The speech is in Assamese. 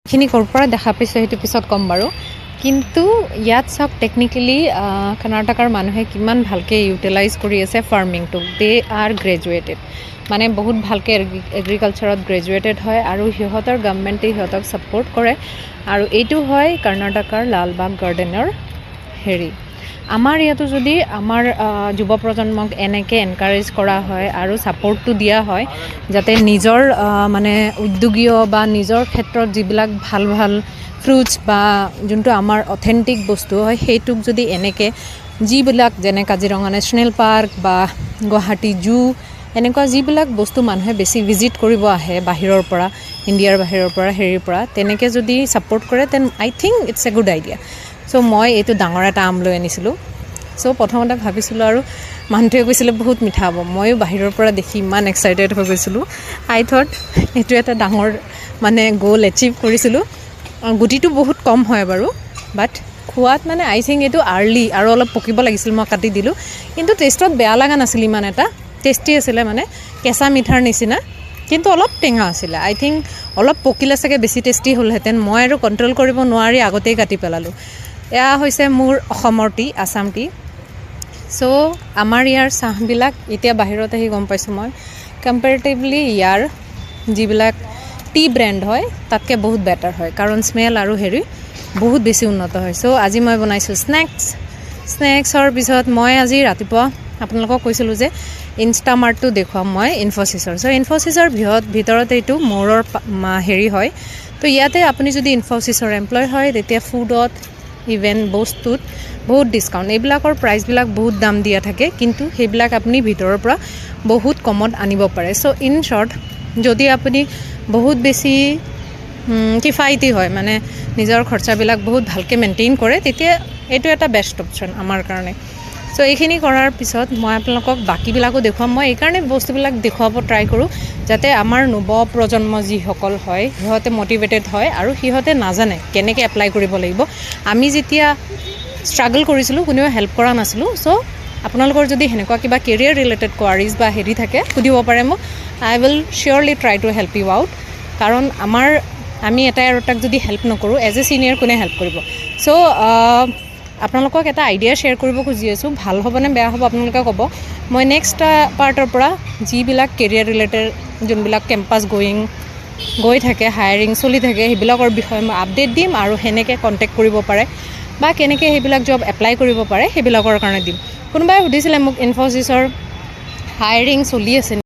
খিনি ক'ৰ পৰা দেখা পাইছোঁ সেইটো পিছত ক'ম বাৰু কিন্তু ইয়াত চাওক টেকনিক্যালি কৰ্ণাটকৰ মানুহে কিমান ভালকৈ ইউটিলাইজ কৰি আছে ফাৰ্মিংটো দে আৰ গ্ৰেজুৱেটেড মানে বহুত ভালকৈ এগ্ৰিকালচাৰত গ্ৰেজুৱেটেড হয় আৰু সিহঁতৰ গভৰ্ণমেণ্টে সিহঁতক ছাপোৰ্ট কৰে আৰু এইটো হয় কৰ্ণাটকৰ লালবাগ গাৰ্ডেনৰ হেৰি আমাৰ ইয়াতো যদি আমাৰ যুৱ প্ৰজন্মক এনেকৈ এনকাৰেজ কৰা হয় আৰু ছাপোৰ্টটো দিয়া হয় যাতে নিজৰ মানে উদ্যোগীয় বা নিজৰ ক্ষেত্ৰত যিবিলাক ভাল ভাল ফ্ৰুটছ বা যোনটো আমাৰ অথেণ্টিক বস্তু হয় সেইটোক যদি এনেকৈ যিবিলাক যেনে কাজিৰঙা নেশ্যনেল পাৰ্ক বা গুৱাহাটী জু এনেকুৱা যিবিলাক বস্তু মানুহে বেছি ভিজিট কৰিব আহে বাহিৰৰ পৰা ইণ্ডিয়াৰ বাহিৰৰ পৰা হেৰিৰ পৰা তেনেকৈ যদি ছাপোৰ্ট কৰে then I think it's a good idea so' মই এইটো ডাঙৰ এটা আম লৈ আনিছিলোঁ চ' প্ৰথমতে ভাবিছিলোঁ আৰু মানুহটোৱে কৈছিলে বহুত মিঠা হ'ব ময়ো বাহিৰৰ পৰা দেখি ইমান এক্সাইটেড হৈ গৈছিলোঁ আই থট এইটো এটা ডাঙৰ মানে গ'ল এচিভ কৰিছিলোঁ গুটিটো বহুত কম হয় বাৰু বাট খোৱাত মানে আই থিংক এইটো আৰ্লি আৰু অলপ পকিব লাগিছিল মই কাটি দিলোঁ কিন্তু টেষ্টত বেয়া লগা নাছিল ইমান এটা টেষ্টি আছিলে মানে কেঁচা মিঠাৰ নিচিনা কিন্তু অলপ টেঙা আছিলে আই থিংক অলপ পকিলে চাগে বেছি টেষ্টি হ'লহেঁতেন মই আৰু কণ্ট্ৰল কৰিব নোৱাৰি আগতেই কাটি পেলালোঁ এয়া হৈছে মোৰ অসমৰ টি আছাম টি চ' আমাৰ ইয়াৰ চাহবিলাক এতিয়া বাহিৰত আহি গম পাইছোঁ মই কম্পেৰেটিভলি ইয়াৰ যিবিলাক টি ব্ৰেণ্ড হয় তাতকৈ বহুত বেটাৰ হয় কাৰণ স্মেল আৰু হেৰি বহুত বেছি উন্নত হয় চ' আজি মই বনাইছোঁ স্নেক্সৰ পিছত মই আজি ৰাতিপুৱা আপোনালোকক কৈছিলোঁ যে ইনষ্টামাৰ্টটো দেখুৱাম মই ইনফ'চিছৰ চ' ইনফ'চিছৰ ভিতৰত এইটো মূৰৰ হেৰি হয় তো ইয়াতে আপুনি যদি ইনফ'চিছৰ এমপ্লয় হয় তেতিয়া ফুডত ইভেন বস্তুত বহুত ডিছকাউণ্ট এইবিলাকৰ প্ৰাইচবিলাক বহুত দাম দিয়া থাকে কিন্তু সেইবিলাক আপুনি ভিতৰৰ পৰা বহুত কমত আনিব পাৰে চ' ইন শ্বৰ্ট যদি আপুনি বহুত বেছি কিফাইতি হয় মানে নিজৰ খৰচাবিলাক বহুত ভালকৈ মেইনটেইন কৰে তেতিয়া এইটো এটা বেষ্ট অপশ্যন আমাৰ কাৰণে চ' এইখিনি কৰাৰ পিছত মই আপোনালোকক বাকীবিলাকো দেখুৱাম মই এইকাৰণে বস্তুবিলাক দেখুৱাব ট্ৰাই কৰোঁ যাতে আমাৰ নৱ প্ৰজন্ম যিসকল হয় সিহঁতে মটিভেটেড হয় আৰু সিহঁতে নাজানে কেনেকৈ এপ্লাই কৰিব লাগিব আমি যেতিয়া ষ্ট্ৰাগল কৰিছিলোঁ কোনেও হেল্প কৰা নাছিলোঁ চ' আপোনালোকৰ যদি সেনেকুৱা কিবা কেৰিয়াৰ ৰিলেটেড কোৱাৰিজ বা হেৰি থাকে সুধিব পাৰে মোক I will sincerely try to help you out কাৰণ আমি এটাই আৰু এটাক যদি হেল্প নকৰোঁ এজ এ ছিনিয়ৰ কোনে হেল্প কৰিব চ' আপোনালোকক এটা আইডিয়া শ্বেয়াৰ কৰিব খুজি আছোঁ ভাল হ'বনে বেয়া হ'ব আপোনালোকে ক'ব মই নেক্সট পাৰ্টৰ পৰা যিবিলাক কেৰিয়াৰ ৰিলেটেড যোনবিলাক কেম্পাছ গৈ থাকে হায়াৰিং চলি থাকে সেইবিলাকৰ বিষয়ে মই আপডেট দিম আৰু সেনেকৈ কণ্টেক্ট কৰিব পাৰে বা কেনেকৈ সেইবিলাক জব এপ্লাই কৰিব পাৰে সেইবিলাকৰ কাৰণে দিম কোনোবাই সুধিছিলে মোক ইনফ'চিছৰ হায়াৰিং চলি আছে